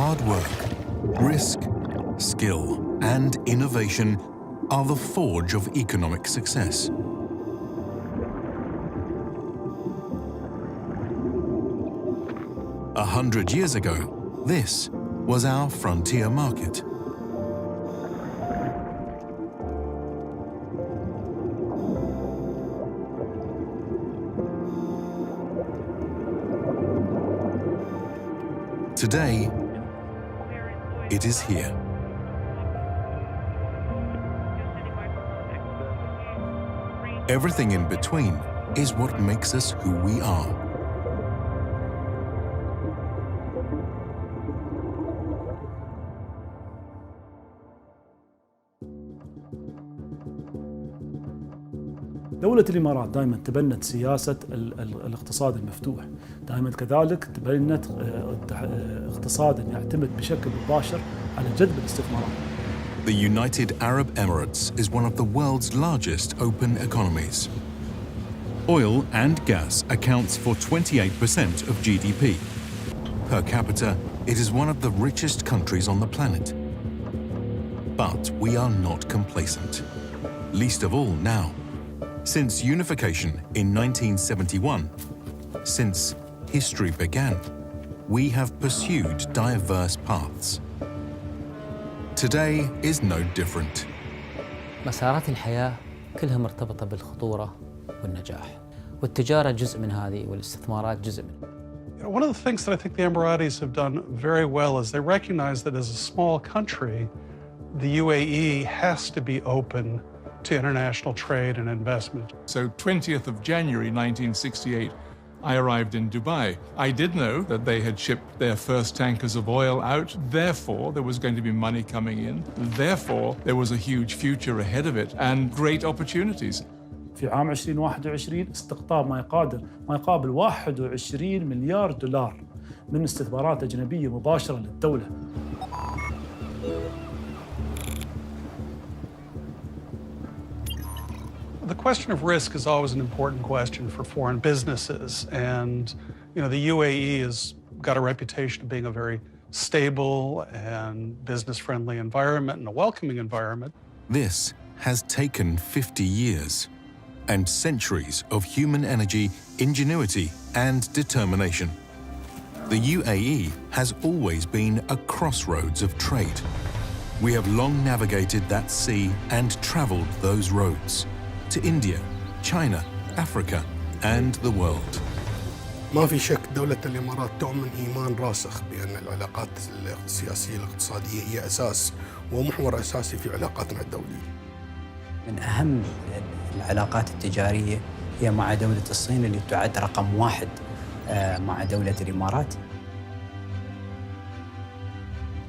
Hard work, risk, skill, and innovation are the forge of economic success. A 100 years ago, this was our frontier market. Today, it is here. Everything in between is what makes us who we are. دولة الإمارات دائما تبنت سياسة الاقتصاد المفتوح، دائما كذلك تبنت اقتصادا يعتمد بشكل مباشر على جذب الاستثمارات. The United Arab Emirates is one of the world's largest open economies. Oil and gas accounts for 28% of GDP. Per capita, it is one of the richest countries on the planet. But we are not complacent, least of all now. Since unification in 1971, since history began, we have pursued diverse paths. Today is no different. مسارات الحياة كلها مرتبطة بالخطورة والنجاح، والتجارة جزء من هذه والاستثمارات جزء منها. One of the things that I think the Emiratis have done very well is they recognize that as a small country, the UAE has to be open to international trade and investment. So 20th of January 1968, I arrived in Dubai. I did know that they had shipped their first tankers of oil out. Therefore, there was going to be money coming in. Therefore, there was a huge future ahead of it and great opportunities. في عام 2021 استقطاب ما يقابل 21 مليار دولار من استثمارات أجنبية مباشرة للدولة. The question of risk is always an important question for foreign businesses, and the UAE has got a reputation of being a very stable and business-friendly environment and a welcoming environment. This has taken 50 years and centuries of human energy, ingenuity, and determination. The UAE has always been a crossroads of trade. We have long navigated that sea and traveled those roads to India, China, Africa, and the world. ما في شك دولة الإمارات تؤمن إيمان راسخ بأن العلاقات السياسية الاقتصادية هي أساس ومحور أساسي في علاقاتنا الدولية. من أهم العلاقات التجارية هي مع دولة الصين اللي تعد رقم 1 مع دولة الإمارات.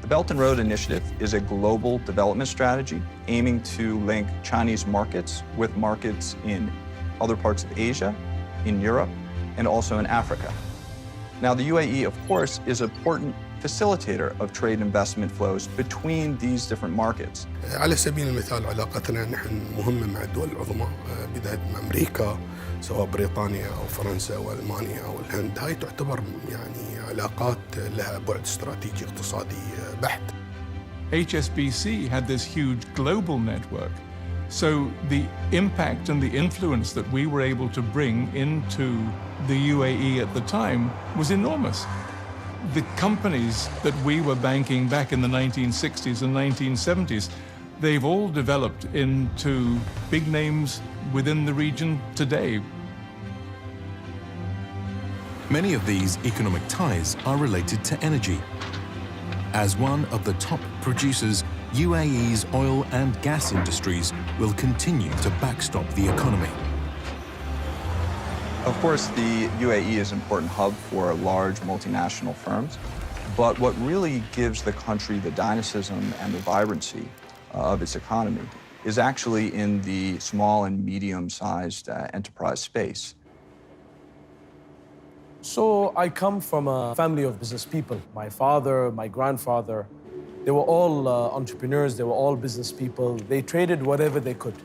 The Belt and Road Initiative is a global development strategy aiming to link Chinese markets with markets in other parts of Asia, in Europe, and also in Africa. Now, the UAE, of course, is an important facilitator of trade investment flows between these different markets. على سبيل المثال علاقتنا نحن مهمة مع الدول العظمى بداية من أمريكا سواء بريطانيا أو فرنسا أو ألمانيا أو الهند. هاي تعتبر علاقات لها بعد استراتيجي اقتصادي بحت. HSBC had this huge global network. So the impact and the influence that we were able to bring into the UAE at the time was enormous. The companies that we were banking back in the 1960s and 1970s, they've all developed into big names within the region today. Many of these economic ties are related to energy. As one of the top producers, UAE's oil and gas industries will continue to backstop the economy. Of course, the UAE is an important hub for large multinational firms, but what really gives the country the dynamism and the vibrancy of its economy is actually in the small and medium-sized enterprise space. So I come from a family of business people. My father, my grandfather, they were all entrepreneurs, they were all business people. They traded whatever they could.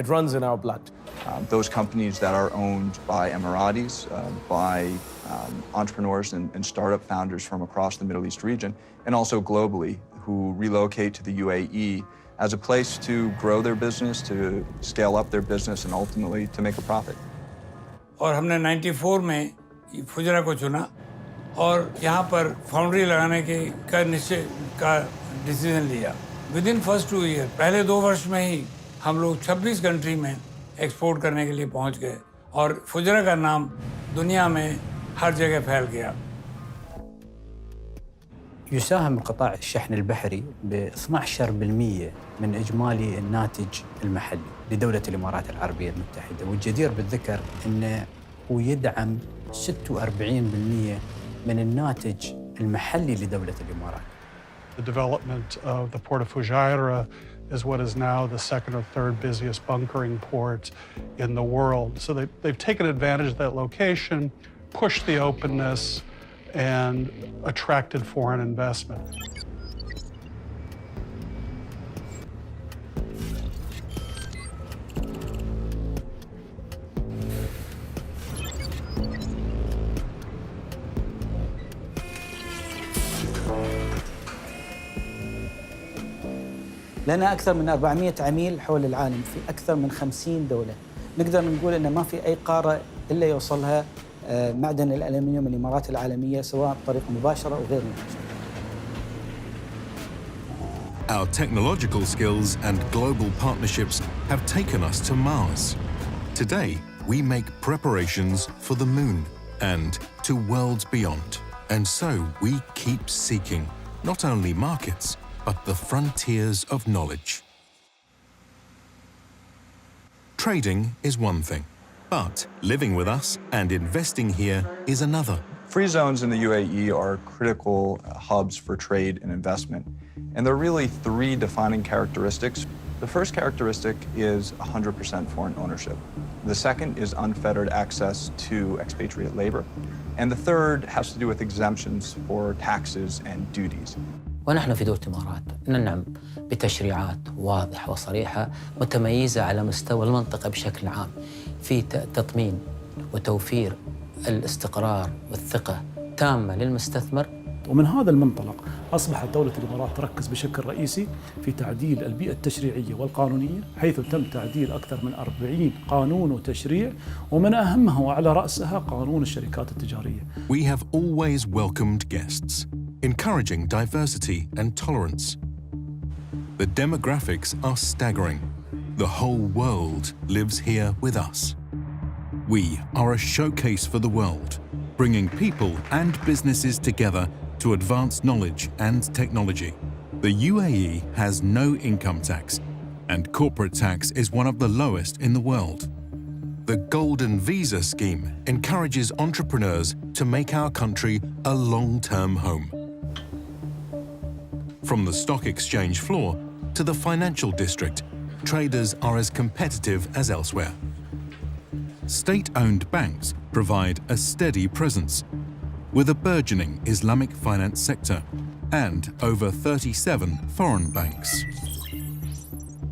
It runs in our blood. Those companies that are owned by Emiratis, by entrepreneurs and startup founders from across the Middle East region, and also globally, who relocate to the UAE as a place to grow their business, to scale up their business, and ultimately to make a profit. और हमने 94 में फुजरा को चुना और यहाँ पर foundry लगाने का निश्चय का डिसीजन लिया। विदिन फर्स्ट 2 ईयर, पहले 2 वर्ष में ही हम लोग 26 कंट्री में एक्सपोर्ट करने के लिए पहुँच गए और फुजरा का नाम दुनिया में हर जगह फैल गया। يساهم قطاع الشحن البحري ب 12% من إجمالي الناتج المحلي لدولة الإمارات العربية المتحدة، والجدير بالذكر أنه هو يدعم 46% من الناتج المحلي لدولة الإمارات. The development of the port of Fujairah is what is now the second or third busiest bunkering port in the world. So they've taken advantage of that location, pushed the openness, and attracted foreign investment. لنا أكثر من 400 عميل حول العالم في أكثر من 50 دولة. نقدر نقول أن ما في أي قارة إلا يوصلها معدن الألمنيوم من الإمارات العالمية سواء بطريقة مباشرة أو غير مباشرة. Our technological skills and global partnerships have taken us to Mars. Today, we make preparations for the moon and to worlds beyond. And so we keep seeking not only markets, but the frontiers of knowledge. Trading is one thing, but living with us and investing here is another. Free zones in the UAE are critical hubs for trade and investment. And there are really 3 defining characteristics. The first characteristic is 100% foreign ownership. The second is unfettered access to expatriate labor. And the third has to do with exemptions for taxes and duties. ونحن في دولة الإمارات ننعم بتشريعات واضحة وصريحة متميزة على مستوى المنطقة بشكل عام في تضمين وتوفير الاستقرار والثقة تامة للمستثمر. ومن هذا المنطلق أصبحت دولة الإمارات تركز بشكل رئيسي في تعديل البيئة التشريعية والقانونية، حيث تم تعديل أكثر من 40 قانون وتشريع، ومن أهمها وعلى رأسها قانون الشركات التجارية. We have always welcomed guests, encouraging diversity and tolerance. The demographics are staggering. The whole world lives here with us. We are a showcase for the world, bringing people and businesses together to advance knowledge and technology. The UAE has no income tax, and corporate tax is one of the lowest in the world. The Golden Visa scheme encourages entrepreneurs to make our country a long-term home. From the stock exchange floor to the financial district, traders are as competitive as elsewhere. State-owned banks provide a steady presence, with a burgeoning Islamic finance sector and over 37 foreign banks.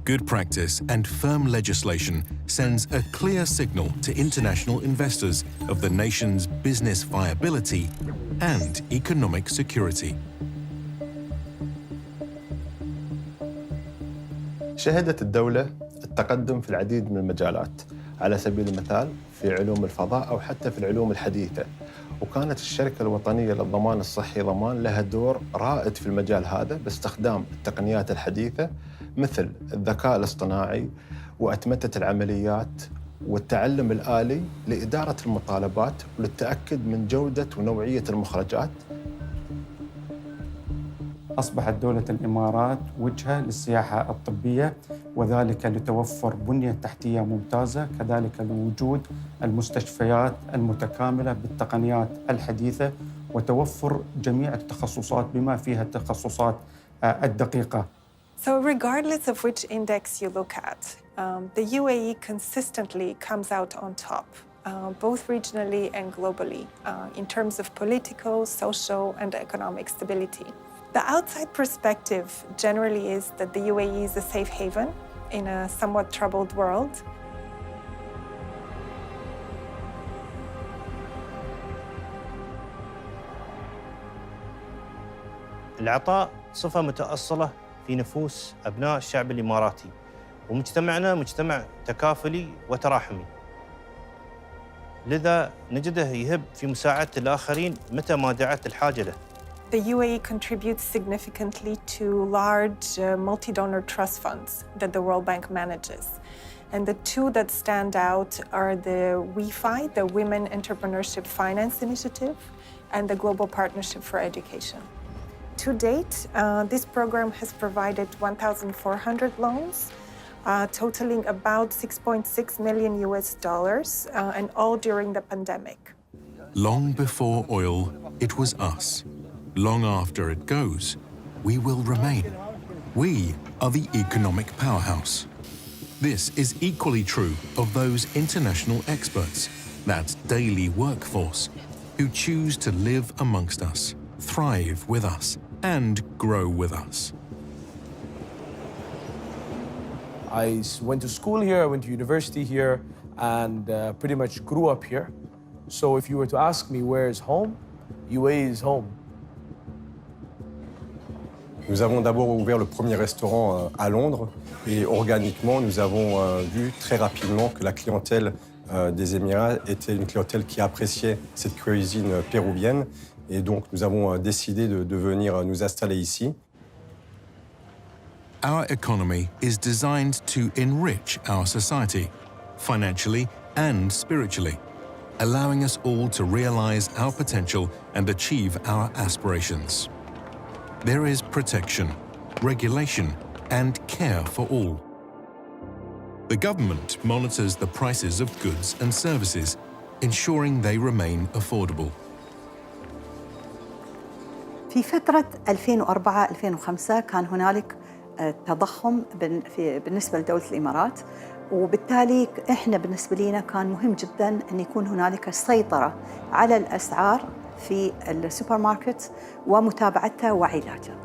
Good practice and firm legislation sends a clear signal to international investors of the nation's business viability and economic security. شهدت الدولة التقدم في العديد من المجالات، على سبيل المثال في علوم الفضاء أو حتى في العلوم الحديثة، وكانت الشركة الوطنية للضمان الصحي ضمان لها دور رائد في المجال هذا باستخدام التقنيات الحديثة مثل الذكاء الاصطناعي وأتمتة العمليات والتعلم الآلي لإدارة المطالبات وللتأكد من جودة ونوعية المخرجات. أصبحت دولة الإمارات وجهة للسياحة الطبية، وذلك لتوفر بنية تحتية ممتازة، كذلك لوجود المستشفيات المتكاملة بالتقنيات الحديثة وتوفر جميع التخصصات بما فيها التخصصات الدقيقة. So regardless of which index you look at, the UAE consistently comes out on top, both regionally and globally, in terms of political, social, and economic stability. The outside perspective generally is that the UAE is a safe haven, in a somewhat troubled world. العطاء صفة متأصلة في نفوس أبناء الشعب الإماراتي، ومجتمعنا مجتمع تكافلي وتراحمي. لذا نجده يهب في مساعدة الآخرين متى ما دعت الحاجة له. The UAE contributes significantly to large multi-donor trust funds that the World Bank manages. And the two that stand out are the WEFI, the Women Entrepreneurship Finance Initiative, and the Global Partnership for Education. To date, this program has provided 1,400 loans, totaling about 6.6 million US dollars, and all during the pandemic. Long before oil, it was us. Long after it goes, we will remain. We are the economic powerhouse. This is equally true of those international experts, that daily workforce, who choose to live amongst us, thrive with us, and grow with us. I went to school here, I went to university here, and pretty much grew up here. So if you were to ask me where is home, UAE is home. Nous avons d'abord ouvert le premier restaurant à Londres et organiquement, nous avons vu très rapidement que la clientèle des Émirats était une clientèle qui appréciait cette cuisine péruvienne et donc nous avons décidé de venir nous installer ici. Our economy is designed to enrich our society, financially and spiritually, allowing us all to realize our potential and achieve our aspirations. There is protection, regulation, and care for all. The government monitors the prices of goods and services, ensuring they remain affordable. في فترة 2004-2005 كان هنالك تضخم بالنسبة لدولة الإمارات، وبالتالي إحنا بالنسبة لنا كان مهم جداً أن يكون هنالك سيطرة على الأسعار في السوبر ماركت ومتابعتها وعلاجها.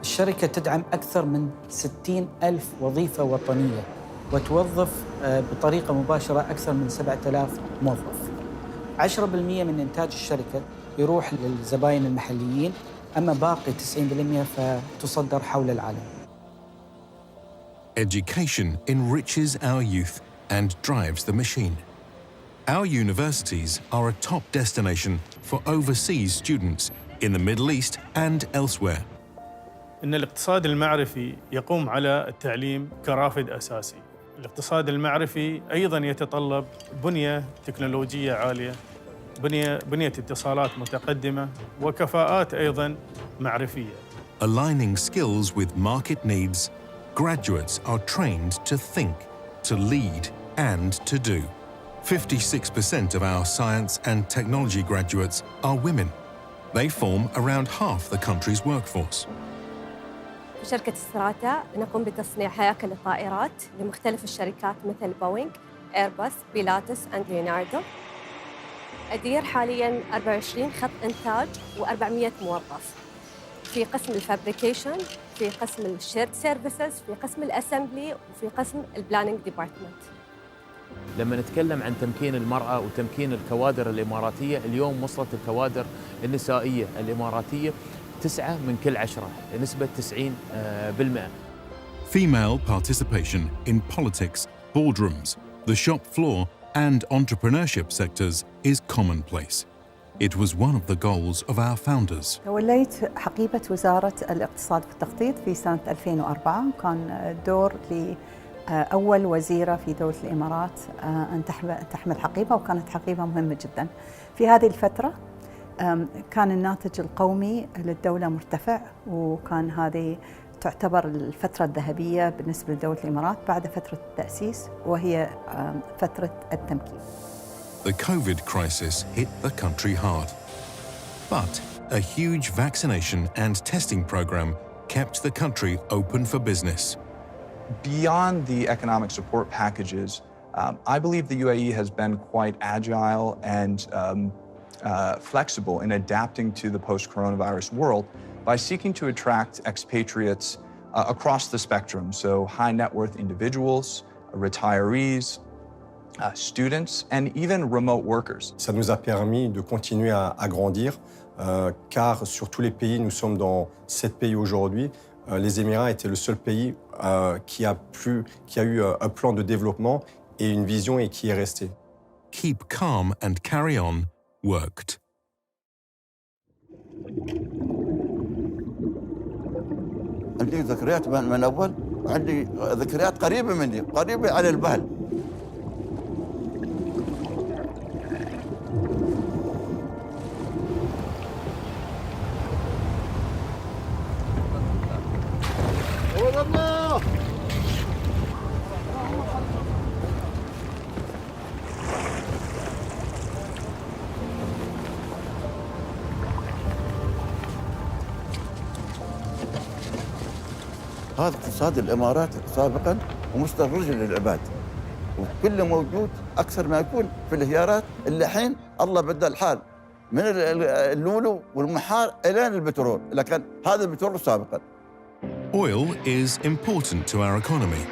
الشركة تدعم أكثر من 60,000 وظيفة وطنية وتوظف بطريقة مباشرة أكثر من 7,000 موظف. 10% من إنتاج الشركة يروح للزبائن المحليين، أما باقي 90% فتصدر حول العالم. Education enriches our youth and drives the machine. Our universities are a top destination for overseas students in the Middle East and elsewhere. إن الاقتصاد المعرفي يقوم على التعليم كرافد أساسي. الاقتصاد المعرفي أيضاً يتطلب بنية تكنولوجية عالية، بنية اتصالات متقدمة وكفاءات أيضاً معرفية. Aligning skills with market needs, graduates are trained to think, to lead, and to do. 56% of our science and technology graduates are women. They form around half the country's workforce. في شركة ستراتا نقوم بتصنيع هياكل الطائرات لمختلف الشركات مثل بوينغ، ايرباص، بيلاتس اند ليوناردو. أدير حالياً 24 خط إنتاج و400 موظف في قسم الفابريكيشن، في قسم الشيرد سيرفيسز، في قسم الأسمبلي، وفي قسم البلانينج ديبارتمنت. لما نتكلم عن تمكين المرأة وتمكين الكوادر الإماراتية، اليوم وصلت الكوادر النسائية الإماراتية 9 من كل 10، نسبة 90%. Female participation in politics, boardrooms, the shop floor and entrepreneurship sectors is commonplace. It was one of the goals of our founders. توليت حقيبة وزارة الاقتصاد والتخطيط في سنة 2004، وكان دور لأول وزيرة في دولة الإمارات أن تحمل حقيبة، وكانت حقيبة مهمة جدا. في هذه الفترة كان الناتج القومي للدولة مرتفع، وكان هذه تعتبر الفترة الذهبية بالنسبة لدولة الإمارات بعد فترة التأسيس، وهي فترة التمكين. The COVID crisis hit the country hard. But a huge vaccination and testing program kept the country open for business. Beyond the economic support packages, I believe the UAE has been quite agile and flexible in adapting to the post-coronavirus world by seeking to attract expatriates across the spectrum, so high net worth individuals, retirees, students, and even remote workers. Ça nous a permis de continuer à grandir, car sur tous les pays, nous sommes dans 7 pays aujourd'hui, les Émirats étaient le seul pays qui a eu un plan de développement et une vision et qui est resté. Keep calm and carry on worked. عندي ذكريات من أول، عندي ذكريات قريبة مني، قريبة على البال. هذا اقتصاد الإمارات سابقاً ومستخرج للعباد، وكله موجود أكثر ما يكون في الهيارات اللي الحين الله بدل الحال من اللولو والمحار إلى البترول، لكن هذا البترول سابقاً. Oil is important to our economy,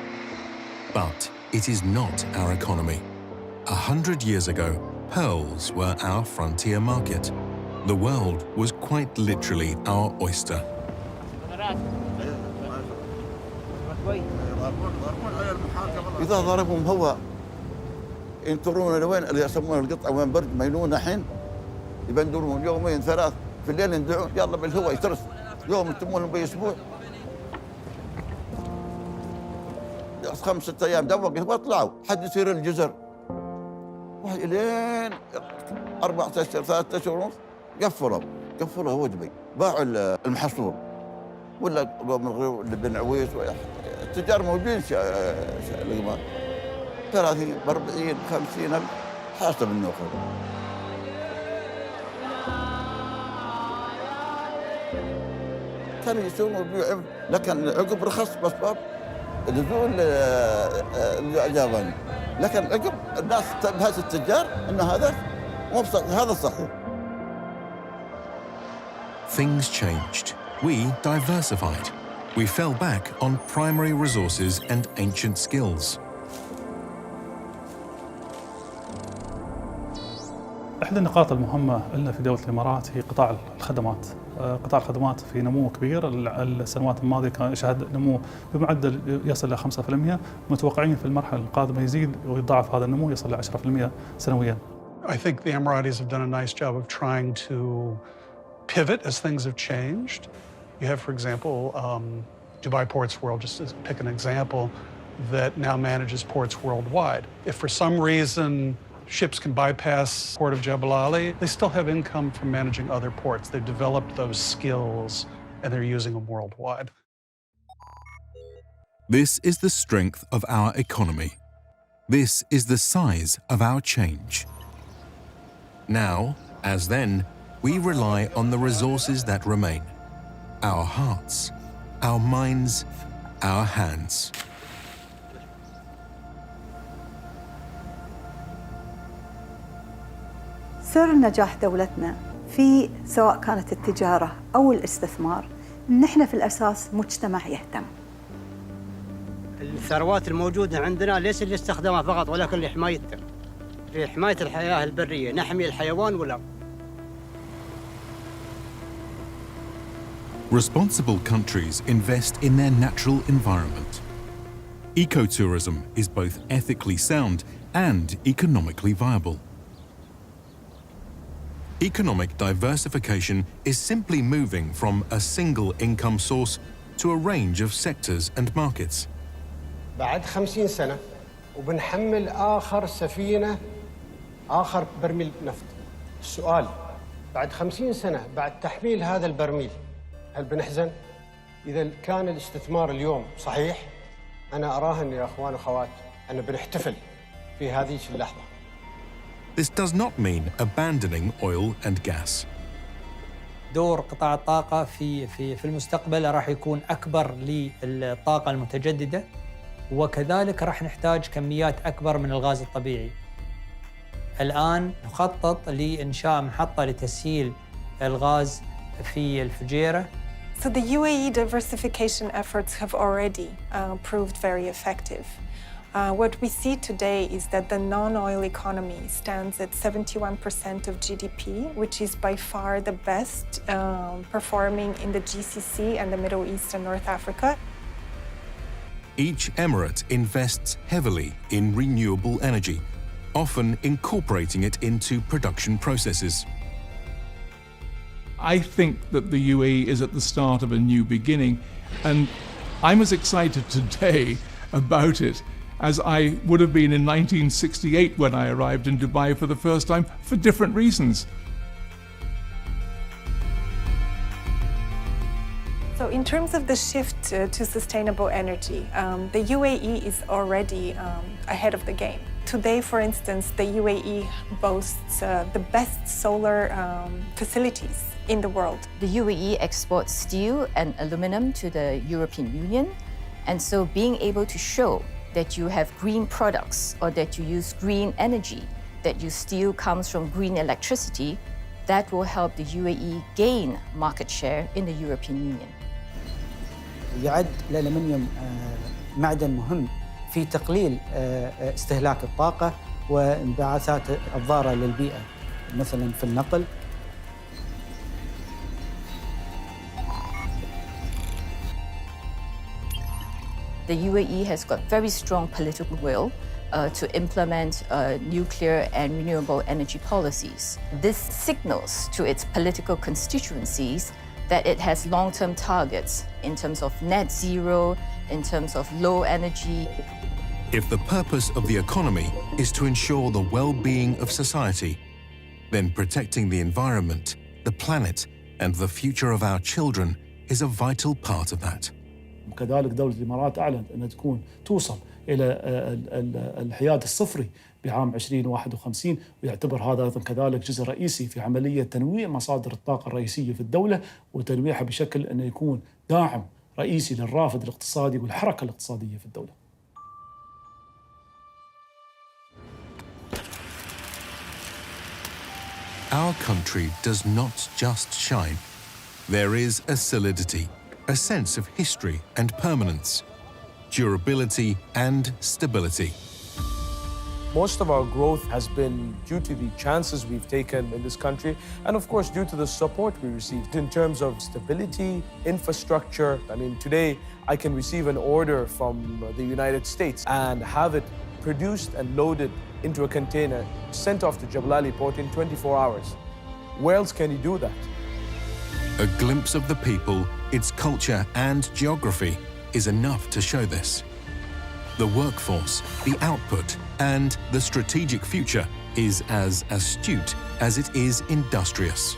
but it is not our economy. 100 years ago, pearls were our frontier market. The world was quite literally our oyster. إذا ضربهم هو ينطرون لوين اللي يسمونه القطعة وين برد ميلون الحين يبندرون يومين ثلاث في الليل يندعون يلا بالهواء يترس يوم يتمون بأسبوع 5-6 أيام دوق الهواء طلعوا حد يصير الجزر لين 4 أشهر 3 أشهر ونص قفلوا هو دبي باعوا المحصول ولا قوم الغيو اللي بن عويس التجار موجودين القمار 30 40 50 ألف حسب النوخة. كانوا يسوون ويبيعون لكن عقب رخص بس باب نزول الياباني، لكن عقب الناس تبهز التجار ان هذا مو هذا صحيح. Things changed. We diversified. We fell back on primary resources and ancient skills. إحدى النقاط المهمة لنا في دولة الإمارات هي قطاع الخدمات. قطاع الخدمات في نمو كبير، السنوات الماضية كان يشهد نمو بمعدل يصل إلى 5%، متوقعين في المرحلة القادمة يزيد ويضاعف هذا النمو يصل إلى 10% سنوياً. I think the Emiratis have done a nice job of trying to pivot as things have changed. You have, for example, Dubai Ports World, just to pick an example, that now manages ports worldwide. If for some reason ships can bypass the port of Jebel Ali, they still have income from managing other ports. They've developed those skills and they're using them worldwide. This is the strength of our economy. This is the size of our change. Now, as then, we rely on the resources that remain. Our hearts, our minds, our hands. سر نجاح دولتنا في سواء كانت التجارة أو الاستثمار إن إحنا في الأساس مجتمع يهتم. الثروات الموجودة عندنا ليس لاستخدامها فقط ولكن لحمايتها، لحماية الحياة البرية، نحمي الحيوان والأرض. Responsible countries invest in their natural environment. Ecotourism is both ethically sound and economically viable. Economic diversification is simply moving from a single income source to a range of sectors and markets. بعد 50 سنة وبنحمل آخر سفينة آخر برميل نفط. السؤال بعد 50 سنة بعد تحميل هذا البرميل هل بنحزن؟ إذا كان الاستثمار اليوم صحيح أنا أراهن يا أخوان وأخوات أن بنحتفل في هذه اللحظة. This does not mean abandoning oil and gas. دور قطاع الطاقة في المستقبل راح يكون أكبر للطاقة المتجددة، وكذلك راح نحتاج كميات أكبر من الغاز الطبيعي. الآن نخطط لإنشاء محطة لتسييل الغاز في الفجيرة So the UAE diversification efforts have already proved very effective. What we see today is that the non-oil economy stands at 71% of GDP, which is by far the best performing in the GCC and the Middle East and North Africa. Each emirate invests heavily in renewable energy, often incorporating it into production processes. I think that the UAE is at the start of a new beginning, and I'm as excited today about it as I would have been in 1968 when I arrived in Dubai for the first time, for different reasons. So in terms of the shift to sustainable energy, the UAE is already ahead of the game. Today, for instance, the UAE boasts the best solar facilities in the world. The UAE exports steel and aluminum to the European Union, and so being able to show that you have green products or that you use green energy, that your steel comes from green electricity, that will help the UAE gain market share in the European Union. يعد الألمنيوم معدن مهم في تقليل استهلاك الطاقة وانبعاثات الضارة للبيئة مثلا في النقل. The UAE has got very strong political will to implement nuclear and renewable energy policies. This signals to its political constituencies that it has long-term targets in terms of net zero, in terms of low energy. If the purpose of the economy is to ensure the well-being of society, then protecting the environment, the planet, and the future of our children is a vital part of that. وكذلك دولة الإمارات أعلنت أن تكون توصل إلى الحياد الصفري بعام 2051، ويعتبر هذا أيضا كذلك جزء رئيسي في عملية تنويع مصادر الطاقة الرئيسية في الدولة وتنويعها بشكل أنه يكون داعم رئيسي للرافد الاقتصادي والحركة الاقتصادية في الدولة. Our country does not just shine. There is a solidity, a sense of history and permanence, durability and stability. Most of our growth has been due to the chances we've taken in this country and of course due to the support we received in terms of stability, infrastructure. I mean, today I can receive an order from the United States and have it produced and loaded into a container, sent off to Jebel Ali port in 24 hours. Where else can you do that? A glimpse of the people, its culture and geography is enough to show this. The workforce, the output, and the strategic future is as astute as it is industrious.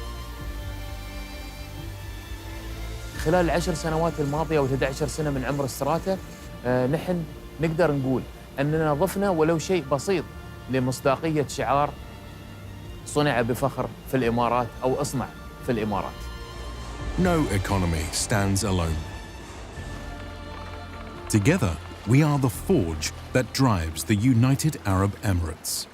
خلال العشر سنوات الماضية أو 11 سنة من عمر السراته نحن نقدر نقول أننا ضفنا ولو شيء بسيط لمصداقية شعار صنع بفخر في الإمارات أو اصنع في الإمارات. No economy stands alone. Together, we are the forge that drives the United Arab Emirates.